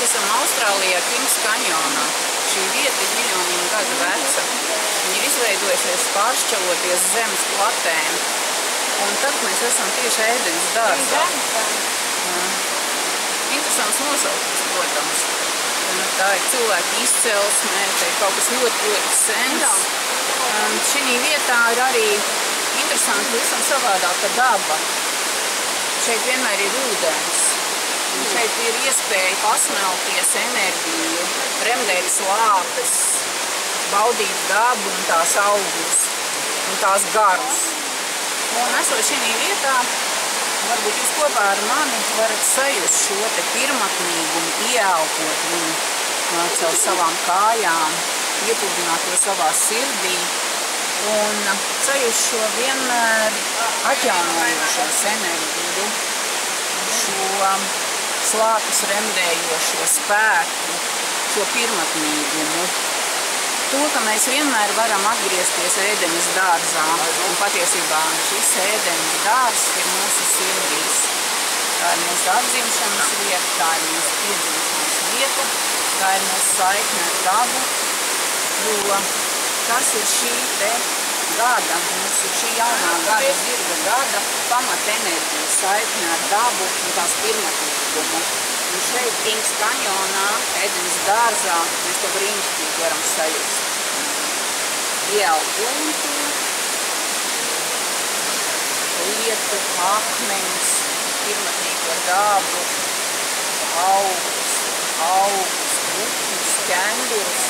esam Austrālijā, Kings Kanjonā. Šī vieta ir miljoniem gadu veca. Viņa ir izveidojusies pāršķeloties zemes platēm. Un tad mēs esam tieši Ēdens dārzā. Interesants nosaukums, protams. Tā ir cilvēka izcelsme, tā ir kaut kas ļoti sens. Un šī vietā ir arī interesanti visam savādāka daba. Šeit vienmēr ir ūdens. Un šeit ir iespēja pasmelties enerģiju, remdēt slāpes, baudīt dabu un tās augļus un tās garus. Un esot šī vietā, varbūt jūs kopā ar mani varat sajust šo te pirmatnīgumu, ieelpot viņu caur savām kājām, iepludināt to savā sirdī un sajust šo vienmēr atjaunojošos enerģiju, šo slāpes remdējošo spēku, šo pirmatnīgumu. To, ka mēs vienmēr varam atgriezties Ēdenes dārzā, un patiesībā šis Ēdenes dārzs ir mūsu sirdīs. Tā ir mūsu atzimšanas vieta, tā ir mūsu piedzimšanas vieta, tā ir mūsu saikne ar dabu, jo tas ir šī te gada, mūsu šī jaunā gada, zirga gada pamat enerģija, saikne ar dabu un tās pirmatnīgumu. Un šeit Kings Kanjonā, Ēdenes dārzā, mēs to brīnišķīgi varam sajust. Ieelpot lietu, akmeņus, pirmatnīgo dabu, augus, putnus, ķendurus,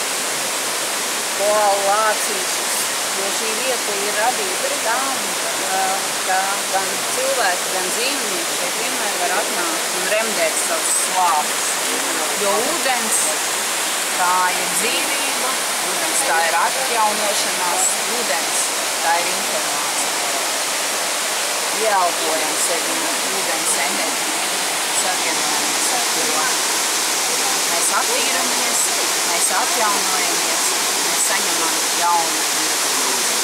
koalu lācīšus, jo šī vieta ir radīta tam, ka gan cilvēki, gan dzīvnieki šeit vienmēr var atnākt un remdēt savus slāpes. Jo ūdens, tā ir dzīvība, ūdens, tā ir atjaunošanās, ūdens, tā ir informācija. Ieelpojam sevi ūdens enerģiju, savienojamies ar to. Mēs attīramies, mēs atjaunojamies, mēs saņemam jaunu informāciju.